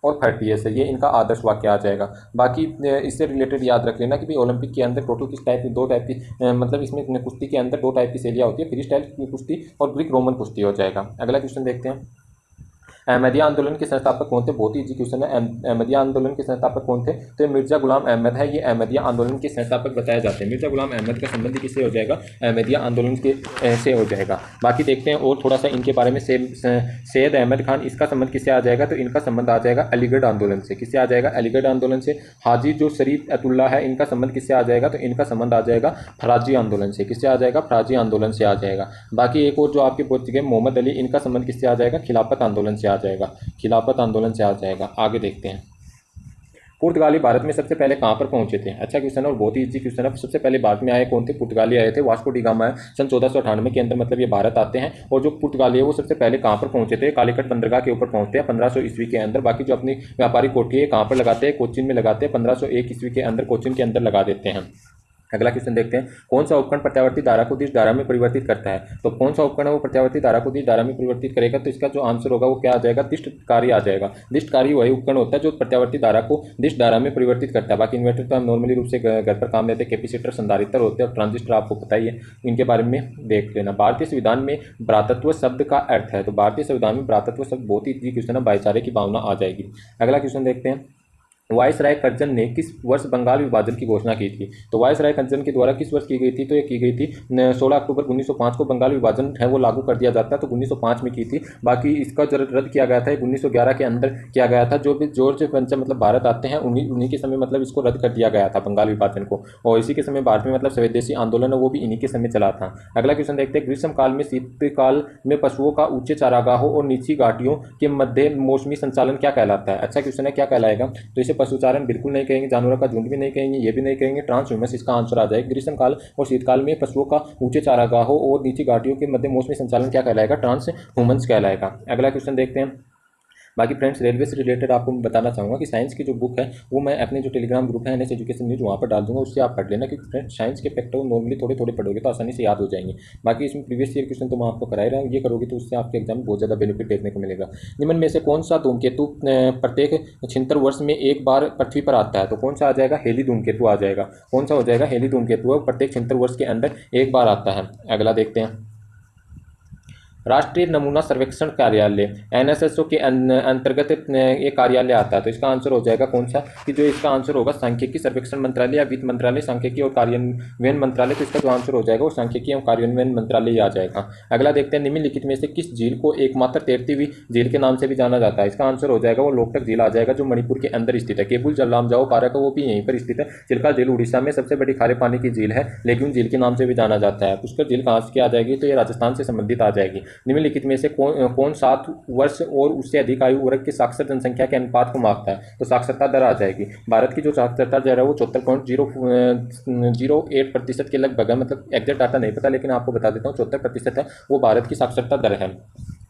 और 30S है, ये इनका आदर्श वाक्य आ जाएगा। बाकी इससे रिलेटेड याद रख लेना कि भाई ओलंपिक के अंदर टोटल किस टाइप की 2 टाइप की मतलब इसमें कुश्ती के अंदर 2 टाइप की शैलियाँ होती है, फ्री स्टाइल कुश्ती और ग्रीक रोमन कुश्ती हो जाएगा। अगला क्वेश्चन देखते हैं, अहमदिया आंदोलन के संस्थापक कौन थे? बहुत ही इजी क्वेश्चन है। अहमदिया आंदोलन के संस्थापक कौन थे? तो ये मिर्जा गुलाम अहमद है, ये अहमदिया आंदोलन के संस्थापक बताए जाते हैं। मिर्जा गुलाम अहमद का संबंध किससे हो जाएगा? अहमदिया आंदोलन के से हो जाएगा। बाकी देखते हैं और थोड़ा सा इनके बारे में। सैयद अहमद खान, इसका संबंध किससे आ जाएगा? तो इनका संबंध आ जाएगा अलीगढ़ आंदोलन से। किससे आ जाएगा? अलीगढ़ आंदोलन से। हाजी जो शरीफ अतुल्ला है, इनका संबंध किससे आ जाएगा? तो इनका संबंध आ जाएगा फराजी आंदोलन से। किससे आ जाएगा? फराजी आंदोलन से आ जाएगा। बाकी एक और जो आपके पूछ गए, मोहम्मद अली, इनका संबंध किससे आ जाएगा? खिलाफत आंदोलन से आ जाएगा। खिलाफत आंदोलन से आ जाएगा। आगे देखते हैं, पुर्तगाली भारत में सबसे पहले कहाँ पर पहुंचे थे? अच्छा क्वेश्चन है और बहुत ही इजी क्वेश्चन है। सबसे पहले भारत में आए कौन थे? पुर्तगाली आए थे। वास्को डी गामा सन 1498 के अंदर मतलब ये भारत आते हैं। और जो पुर्तगाली है वो सबसे पहले कहाँ पर पहुंचे थे? कालीकट बंदरगाह के ऊपर पहुंचते हैं 1500 ईस्वी के अंदर। बाकी जो अपनी व्यापारिक कोठी है कहाँ पर लगाते हैं? कोचीन में लगाते हैं। 1501 ईस्वी के अंदर कोचीन के अंदर लगा देते हैं। अगला क्वेश्चन देखते हैं, कौन सा उपकरण प्रत्यावर्ती धारा को दिश धारा में परिवर्तित करता है? तो कौन सा उपकरण है वो प्रत्यावर्ती धारा को दिश धारा में परिवर्तित करेगा? तो इसका जो आंसर होगा वो क्या आ जाएगा? दिष्टकारी आ जाएगा। दिष्टकारी वही उपकरण होता है जो प्रत्यावर्ती धारा को दिश धारा में परिवर्तित करता है। बाकी इन्वर्टर तो हम नॉर्मली रूप से घर पर काम लेते हैं। कैपेसिटर, संधारित्र होते हैं और ट्रांजिस्टर आपको पता ही है, इनके बारे में देख लेना। भारतीय संविधान में भ्रातृत्व शब्द का अर्थ है? तो भारतीय संविधान में भ्रातृत्व शब्द बहुत ही इजी क्वेश्चन है, भाईचारे की भावना आ जाएगी। अगला क्वेश्चन देखते हैं, वायसराय कर्जन ने किस वर्ष बंगाल विभाजन की घोषणा की थी? तो वायसराय कर्जन के द्वारा किस वर्ष की गई थी? तो ये की गई थी 16 अक्टूबर 1905 को बंगाल विभाजन है वो लागू कर दिया जाता है, तो 1905 में की थी। बाकी इसका जो रद्द किया गया था 1911 के अंदर किया गया था। जो भी जॉर्ज पंचम मतलब भारत आते हैं उन्हीं के समय मतलब इसको रद्द कर दिया गया था बंगाल विभाजन को। और इसी के समय भारत में मतलब स्वदेशी आंदोलन है वो भी इन्हीं के समय चला था। अगला क्वेश्चन देखते हैं, ग्रीष्म काल में शीतकाल में पशुओं का ऊंचे चारागाहों और नीची घाटियों के मध्य मौसमी संचालन क्या कहलाता है? अच्छा क्वेश्चन है, क्या कहलाएगा? तो इसे पशुचारण बिल्कुल नहीं कहेंगे, जानवरों का झुंड भी नहीं कहेंगे, ये भी नहीं कहेंगे, ट्रांसह्यूमस इसका आंसर आ जाएगा। ग्रीष्मकाल और शीतकाल में पशुओं का ऊंचे चारागाहों और नीची घाटियों के मध्य मौसमी संचालन क्या कहलाएगा? ट्रांसह्यूमस कहलाएगा। अगला क्वेश्चन देखते हैं, बाकी फ्रेंड्स रेलवे से रिलेटेड आपको मैं बताना चाहूँगा कि साइंस की जो बुक है वो मैं अपने जो टेलीग्राम ग्रुप है NS एजुकेशन न्यूज़ वहाँ पर डाल दूँगा, उससे आप पढ़ लेना, क्योंकि फ्रेंड्स साइंस के फैक्टर नॉर्मली थोड़े थोड़े पढ़ोगे तो आसानी से याद हो जाएंगे। बाकी इसमें प्रीवियस ईयर क्वेश्चन तो मैं आपको कराई रहा हूँ, ये करोगे तो उससे आपके एग्जाम में बहुत ज़्यादा बेनिफिट देखने को मिलेगा। निम्न में से कौन सा धूमकेतु प्रत्येक 76 वर्ष में एक बार पृथ्वी पर आता है? तो कौन सा आ जाएगा? हेली धूमकेतु आ जाएगा। कौन सा हो जाएगा? हेली धूमकेतु है, प्रत्येक 76 वर्ष के अंदर एक बार आता है। अगला देखते हैं, राष्ट्रीय नमूना सर्वेक्षण कार्यालय NSSO के अंतर्गत ये कार्यालय आता है, तो इसका आंसर हो जाएगा कौन सा? कि जो इसका आंसर होगा सांख्यिकी सर्वेक्षण मंत्रालय या वित्त मंत्रालय, सांख्यिकी और कार्यान्वयन मंत्रालय। तो इसका जो आंसर हो जाएगा वो सांख्यिकी और कार्यान्वयन मंत्रालय आ जाएगा। अगला देखते हैं, निम्नलिखित में से किस झील को एकमात्र तैरती हुई झील के नाम से भी जाना जाता है? इसका आंसर हो जाएगा वो लोकटक झील आ जाएगा, जो मणिपुर के अंदर स्थित है। केबुल जलाम जाओ पार्क है वो भी यहीं पर स्थित है। चिल्का झील उड़ीसा में सबसे बड़ी खारे पानी की झील है, लेकिन झील के नाम से भी जाना जाता है। पुष्कर झील कहाँ से आ जाएगी? तो ये राजस्थान से संबंधित आ जाएगी। निम्नलिखित में से कौन 7 वर्ष और उससे अधिक आयु वर्ग के साक्षर जनसंख्या के अनुपात को मापता है? तो साक्षरता दर आ जाएगी। भारत की जो साक्षरता दर है वो 74.08% के लगभग है, मतलब एग्जैक्ट डाटा नहीं पता, लेकिन आपको बता देता हूँ 74% है वो भारत की साक्षरता दर है।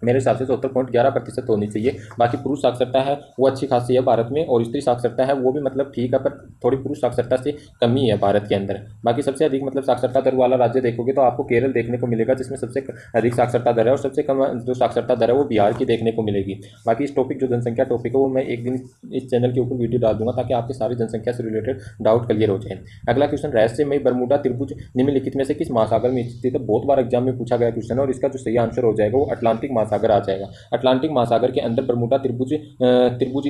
मेरे हिसाब से 74.11% होनी चाहिए। बाकी पुरुष साक्षरता है वो अच्छी खासी है भारत में, और स्त्री साक्षरता है वो भी मतलब ठीक है, पर थोड़ी पुरुष साक्षरता से कमी है भारत के अंदर। बाकी सबसे अधिक मतलब साक्षरता दर वाला राज्य देखोगे तो आपको केरल देखने को मिलेगा, जिसमें सबसे अधिक साक्षरता दर है, और सबसे कम जो साक्षरता दर है वो बिहार की देखने को मिलेगी। बाकी इस टॉपिक जो जनसंख्या टॉपिक है वो मैं एक दिन इस चैनल के ऊपर वीडियो डाल दूंगा, ताकि आपके सारी जनसंख्या से रिलेटेड डाउट क्लियर हो जाए। अगला क्वेश्चन, रहस्यमय बरमूडा त्रिभुज निम्नलिखित में से किस महासागर में स्थित है? बहुत बार एग्जाम में पूछा गया क्वेश्चन है, और इसका जो सही आंसर हो जाएगा वो अटलांटिक महासागर आ जाएगा। अटलांटिक महासागर के अंदर बरमूडा त्रिभुज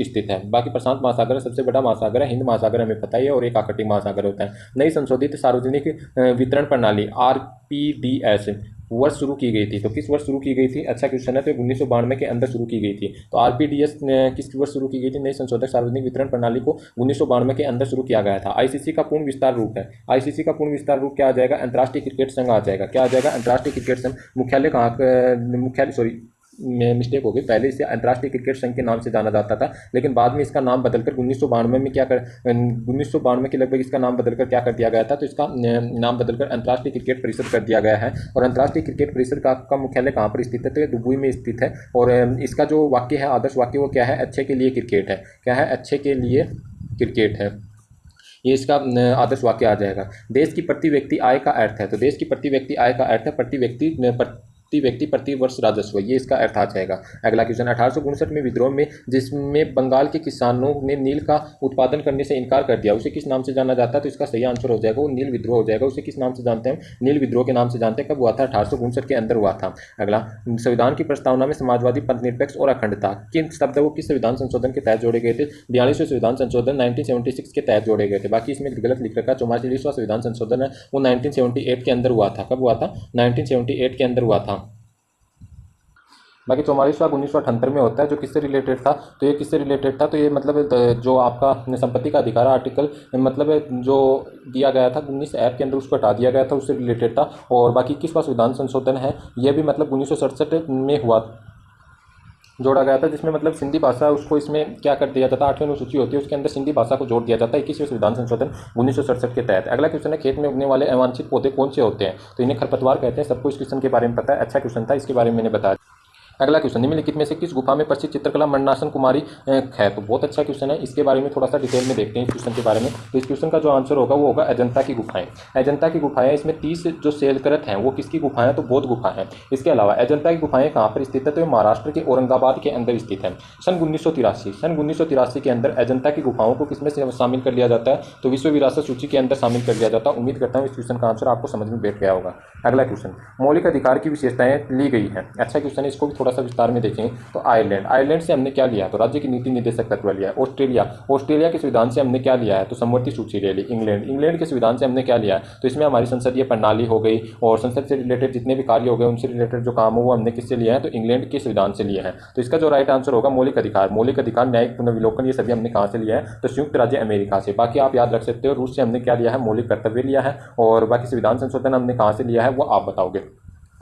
स्थित है। बाकी प्रशांत महासागर सबसे बड़ा महासागर है, हिंद महासागर हमें पता ही है, और एक आर्कटिक महासागर होता है। नई संशोधित सार्वजनिक वितरण प्रणाली RPDS वर्ष शुरू की गई थी, तो किस वर्ष शुरू की गई थी? अच्छा क्वेश्चन है, तो 1992 के अंदर शुरू की गई थी। तो RPDS किस वर्ष शुरू की गई थी? नई संशोधित सार्वजनिक वितरण प्रणाली को 1992 के अंदर शुरू किया गया था। ICC का पूर्ण विस्तार रूप है, ICC का पूर्ण विस्तार रूप क्या आ जाएगा? अंतर्राष्ट्रीय क्रिकेट संघ आ जाएगा। क्या आ जाएगा? अंतर्राष्ट्रीय क्रिकेट संघ। मुख्यालय कहाँ? मिस्टेक हो गई, पहले इसे अंतर्राष्ट्रीय क्रिकेट संघ के नाम से जाना जाता था, लेकिन बाद में इसका नाम बदलकर 1992 में 1992 के लगभग इसका नाम बदलकर क्या कर दिया गया था, तो इसका नाम बदलकर अंतर्राष्ट्रीय क्रिकेट परिषद कर दिया गया है। और अंतर्राष्ट्रीय क्रिकेट परिषद का मुख्यालय कहाँ पर स्थित है, तो ये दुबई में स्थित है। और इसका जो वाक्य है, आदर्श वाक्य, वो क्या है, अच्छे के लिए क्रिकेट है। क्या है, अच्छे के लिए क्रिकेट है, ये इसका आदर्श वाक्य आ जाएगा। देश की प्रति व्यक्ति आय का अर्थ है, तो देश की प्रति व्यक्ति आय का अर्थ है प्रति व्यक्ति प्रति वर्ष राजस्व, ये इसका अर्थ आ जाएगा। अगला क्वेश्चन, 1859 में विद्रोह में जिसमें बंगाल के किसानों ने नील का उत्पादन करने से इनकार कर दिया, उसे किस नाम से जाना जाता है, तो इसका सही आंसर हो जाएगा वो नील विद्रोह हो जाएगा। उसे किस नाम से जानते हैं, नील विद्रोह के नाम से जानते हैं। कब हुआ था, 1859 के अंदर हुआ था। अगला, संविधान की प्रस्तावना में समाजवादी, पंथनिरपेक्ष और अखंडता किन शब्द वो किस संविधान संशोधन के तहत जोड़े गए थे, 42वें संविधान संशोधन 1976 के तहत जोड़े गए थे। बाकी इसमें गलत लिख रखा, 44वां संविधान संशोधन है वो 1978 के अंदर हुआ था। कब हुआ था, 1978 के अंदर हुआ था। बाकी 44वां 1978 में होता है, जो किससे रिलेटेड था, तो ये किससे रिलेटेड था, तो ये मतलब जो आपका संपत्ति का अधिकार आर्टिकल मतलब जो दिया गया था 19 ऐप के अंदर, उसको हटा दिया गया था, उससे रिलेटेड था। और बाकी 21वां संविधान संशोधन है, ये भी मतलब 1967 में हुआ, जोड़ा गया था, जिसमें मतलब सिंधी भाषा उसको इसमें क्या कर दिया जाता है, 8वें अनुसूची होती है उसके अंदर सिंधी भाषा को जोड़ दिया जाता है 21वें संविधान संशोधन 1967 के तहत। अगला क्वेश्चन है, खेत में उगने वाले अवांछित पौधे कौन से होते हैं, तो इन्हें खरपतवार कहते हैं। सबको इस क्वेश्चन के बारे में पता है, अच्छा क्वेश्चन था, इसके बारे में मैंने बताया। अगला क्वेश्चन, निम्नलिखित में से किस गुफा में प्रसिद्ध चित्रकला मणिनासन कुमारी है, तो बहुत अच्छा क्वेश्चन है, इसके बारे में थोड़ा सा डिटेल में देखते हैं इस क्वेश्चन के बारे में। तो इस क्वेश्चन का जो आंसर होगा वो होगा अजंता की गुफाएं। अजंता की गुफाएं, इसमें 30 जो शैलकृत हैं वो किसकी गुफाएं, तो बौद्ध गुफा है। इसके अलावा अजंता की गुफाएं कहाँ पर स्थित है, तो ये महाराष्ट्र के औरंगाबाद के अंदर स्थित है। सन 1983 के अंदर अजंता की गुफाओं को किसमें शामिल कर लिया जाता है, तो विश्व विरासत सूची के अंदर शामिल कर लिया जाता है। उम्मीद करता हूँ इस क्वेश्चन का आंसर आपको समझ में बैठ गया होगा। अगला क्वेश्चन, मौलिक अधिकार की विशेषताएं ली गई हैं, अच्छा क्वेश्चन है, इसको भी थोड़ा सा विस्तार में देखें। तो आयरलैंड से हमने क्या लिया, तो राज्य की नीति निर्देशक तत्व लिया है। ऑस्ट्रेलिया के संविधान से हमने क्या लिया है, तो समवर्ती सूची ले ली। इंग्लैंड के संविधान से हमने क्या लिया है, तो इसमें हमारी संसदीय प्रणाली हो गई और संसद से रिलेटेड जितने भी कार्य हो गए उनसे रिलेटेड जो काम हो वो हमने किससे लिया है, तो इंग्लैंड के संविधान से लिया है। तो इसका जो राइट आंसर होगा मौलिक अधिकार, न्यायिक पुनर्विलोकन, ये सभी हमने कहाँ से लिया है, तो संयुक्त राज्य अमेरिका से। बाकी आप याद रख सकते हो, रूस से हमने क्या लिया है, मौलिक कर्तव्य लिया है। और बाकी संविधान संशोधन हमने कहाँ से लिया है वो आप बताओगे।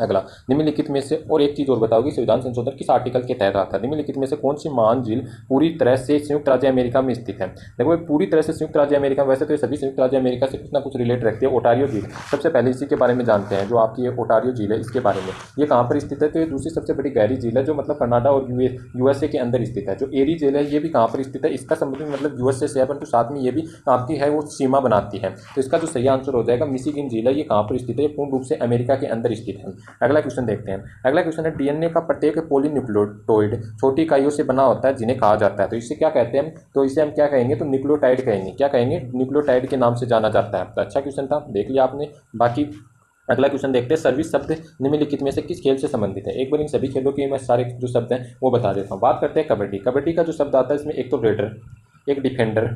अगला, निम्नलिखित में से, और एक चीज़ और बताओगी, संविधान संशोधन किस आर्टिकल के तहत आता है, निम्नलिखित में से कौन सी महान झील पूरी तरह से संयुक्त राज्य अमेरिका में स्थित है। देखो पूरी तरह से संयुक्त राज्य अमेरिका में, वैसे तो ये सभी संयुक्त राज्य अमेरिका से कुछ ना कुछ रिलेट रखती है। ओटारियो झील, सबसे पहले इसी के बारे में जानते हैं, जो आपकी ये ओटारियो झील है इसके बारे में, ये कहाँ पर स्थित है, तो ये दूसरी सबसे बड़ी गहरी झील है जो मतलब कनाडा और यूएसए के अंदर स्थित है। जो एरी झील है ये भी कहाँ पर स्थित है, इसका संबंध मतलब यूएसए से है, परंतु साथ में ये भी आपकी है वो सीमा बनाती है। तो इसका जो सही आंसर हो जाएगा मिशिगन झील है, ये कहाँ पर स्थित है, पूर्ण रूप से अमेरिका के अंदर स्थित है। अगला क्वेश्चन देखते हैं। अगला क्वेश्चन है, डीएनए का प्रत्येक पॉलीन्यूक्लियोटाइड छोटी इकाइयों से बना होता है जिन्हें कहा जाता है, तो इसे क्या कहते हैं, तो इसे हम क्या कहेंगे, तो न्यूक्लियोटाइड कहेंगे। क्या कहेंगे, न्यूक्लियोटाइड के नाम से जाना जाता है। तो अच्छा क्वेश्चन था, देख लिया आपने। बाकी अगला क्वेश्चन देखते हैं, सर्विस शब्द निम्नलिखित में से किस खेल से संबंधित है। एक बार इन सभी खेलों के मैं सारे जो शब्द हैं वो बता देता हूँ। बात करते हैं कबड्डी। कबड्डी का जो शब्द आता है इसमें एक तो रेडर, एक डिफेंडर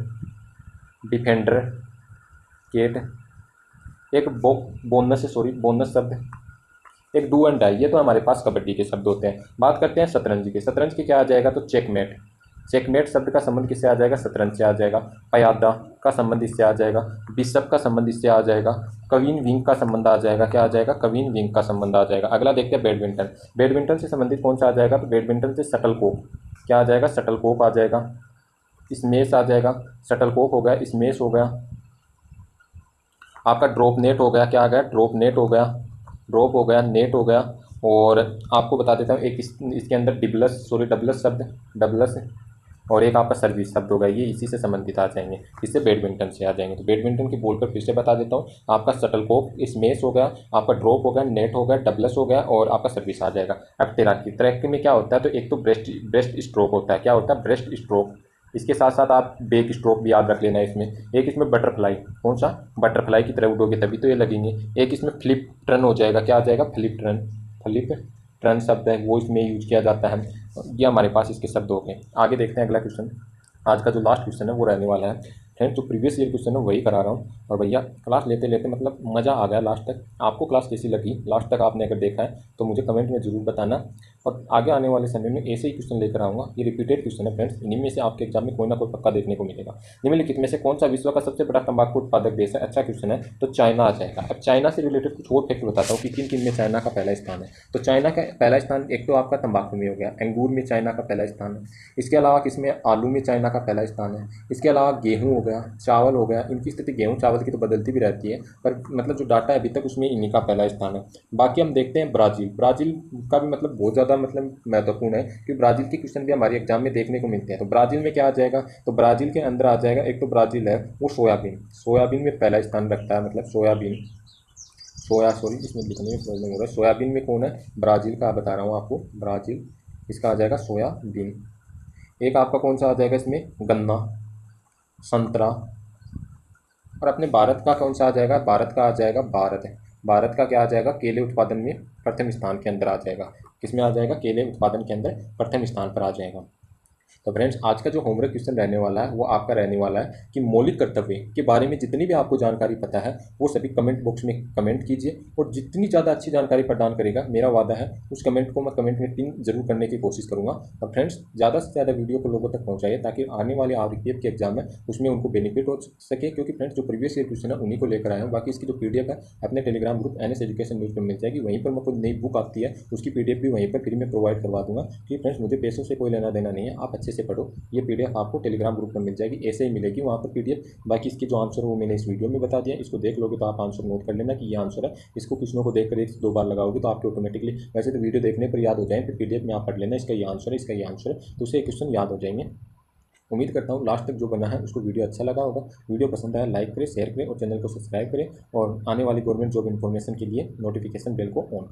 केट, एक बोनस शब्द, एक डू एंड डाई, ये तो हमारे पास कबड्डी के शब्द होते हैं। बात करते हैं शतरंज की। शतरंज की क्या आ जाएगा, तो चेकमेट शब्द का संबंध किससे आ जाएगा, शतरंज से आ जाएगा। पयादा का संबंध इससे आ जाएगा। बिशप का संबंध इससे आ जाएगा। कवीन विंग का संबंध आ जाएगा, क्या आ जाएगा, कवीन विंग का संबंध आ जाएगा। अगला देखते हैं बैडमिंटन। बैडमिंटन से संबंधित कौन सा आ जाएगा, तो बैडमिंटन से शटलकॉक, क्या आ जाएगा, शटलकॉक आ जाएगा। स्मैश आ जाएगा, शटलकॉक हो गया, स्मैश हो गया। आपका ड्रॉप नेट हो गया, क्या आ गया, ड्रॉप नेट हो गया, ड्रॉप हो गया, नेट हो गया। और आपको बता देता हूँ एक इसके अंदर डबलस शब्द, डबलस, और एक आपका सर्विस शब्द होगा, ये इसी से संबंधित आ जाएंगे, इससे बैडमिंटन से आ जाएंगे। तो बैडमिंटन की बोल पर फिर से बता देता हूँ, आपका शटलकॉक, स्मैश हो गया, आपका ड्रॉप हो गया, नेट हो गया, डबलस हो गया, और आपका सर्विस आ जाएगा। अब तैराकी में क्या होता है, तो एक तो ब्रेस्ट स्ट्रोक होता है, क्या होता है, ब्रेस्ट स्ट्रोक। इसके साथ साथ आप बैक स्ट्रोक भी याद रख लेना इसमें। एक इसमें बटरफ्लाई, कौन सा, बटरफ्लाई की तरह उड़ोगे तभी तो ये लगेंगे। एक इसमें फ्लिप टर्न हो जाएगा, क्या आ जाएगा, फ्लिप टर्न शब्द है वो इसमें यूज किया जाता है। ये हमारे पास इसके शब्द हो गए। आगे देखते हैं अगला क्वेश्चन। आज का जो लास्ट क्वेश्चन है वो रहने वाला है, फ्रेंड्स जो प्रीवियस ईयर क्वेश्चन है वही करा रहा हूँ। और भैया क्लास लेते लेते मतलब मज़ा आ गया लास्ट तक। आपको क्लास कैसी लगी लास्ट तक आपने अगर देखा है तो मुझे कमेंट में ज़रूर बताना। और आगे आने वाले समय में ऐसे ही क्वेश्चन लेकर आऊँगा। ये रिपीटेड क्वेश्चन है फ्रेंड्स, इन्हीं में से आपके एग्जाम में कोई ना कोई पक्का देखने को मिलेगा। निम्नलिखित में से कौन सा विश्व का सबसे बड़ा तंबाकू उत्पादक देश है? अच्छा क्वेश्चन है, तो चाइना आ जाएगा। अब चाइना से रिलेटेड कुछ और फैक्ट बताता हूँ कि किन किन में चाइना का पहला स्थान है। तो चाइना का पहला स्थान एक तो आपका तंबाकू में हो गया, अंगूर में चाइना का पहला स्थान है। इसके अलावा किसमें, आलू में चाइना का पहला स्थान है। इसके अलावा गेहूँ हो गया, चावल हो गया। इनकी स्थिति गेहूँ चावल की तो बदलती भी रहती है, पर मतलब जो डाटा है अभी तक उसमें इन्हीं का पहला स्थान है। बाकी हम देखते हैं ब्राज़ील। ब्राज़ील का भी मतलब बहुत ज़्यादा मतलब महत्वपूर्ण है, क्योंकि ब्राज़ील के क्वेश्चन भी हमारे एग्जाम में देखने को मिलते हैं। तो ब्राज़ील में क्या आ जाएगा, तो ब्राज़ील के अंदर आ जाएगा, एक तो ब्राज़ील है वो सोयाबीन, सोयाबीन में पहला स्थान रखता है। मतलब सोयाबीन, सॉरी इसमें लिखने में प्रॉब्लम हो रहा है। सोयाबीन में कौन है, ब्राज़ील का बता रहा हूँ आपको, ब्राज़ील, इसका आ जाएगा सोयाबीन। एक आपका कौन सा आ जाएगा इसमें, गन्ना, संतरा। और अपने भारत का कौन सा आ जाएगा, भारत का आ जाएगा, भारत है, भारत का क्या आ जाएगा, केले उत्पादन में प्रथम स्थान के अंदर आ जाएगा। किसमें आ जाएगा, केले उत्पादन के अंदर प्रथम स्थान पर आ जाएगा। तो फ्रेंड्स आज का जो होमवर्क क्वेश्चन रहने वाला है वो आपका रहने वाला है कि मौलिक कर्तव्य के बारे में जितनी भी आपको जानकारी पता है वो सभी कमेंट बॉक्स में कमेंट कीजिए। और जितनी ज़्यादा अच्छी जानकारी प्रदान करेगा, मेरा वादा है उस कमेंट को मैं कमेंट में पिन जरूर करने की कोशिश करूँगा। और फ्रेंड्स ज़्यादा से ज़्यादा वीडियो को लोगों तक पहुँचाइए ताकि आने वाले आरपीएफ के एग्जाम है उसमें उनको बेनिफिट हो सके। क्योंकि फ्रेंड्स जो प्रीवियस ईयर क्वेश्चन है उन्हीं को लेकर आया हूँ। बाकी इसकी जो PDF है अपने Telegram group NS education news पर मिल जाएगी। वहीं पर मैं कोई नई बुक आती है उसकी PDF भी वहीं पर फ्री में प्रोवाइड करवा दूँगा। क्योंकि फ्रेंड्स मुझे पैसों से कोई लेना देना नहीं है, आप अच्छे से पढ़ो। ये PDF आपको टेलीग्राम ग्रुप में मिल जाएगी, ऐसे ही मिलेगी वहाँ पर PDF। बाकी इसकी जो आंसर है वो मैंने इस वीडियो में बता दिया, इसको देख लोगे तो आप आंसर नोट कर लेना कि ये आंसर है। इसको क्वेश्चनों को देखकर 1 से 2 बार लगाओगे तो आपके ऑटोमेटिकली, वैसे तो वीडियो देखने पर याद हो जाए, फिर PDF में आप पढ़ लेना इसका ये आंसर है, इसका ये आंसर है, तो उससे क्वेश्चन याद हो जाएंगे। उम्मीद करता हूँ लास्ट तक जो बना है उसको वीडियो अच्छा लगा होगा। वीडियो पसंद आया लाइक करें, शेयर करें और चैनल को सब्सक्राइब करें। और आने वाली गवर्नमेंट जॉब इन्फॉर्मेशन के लिए नोटिफिकेशन बेल को ऑन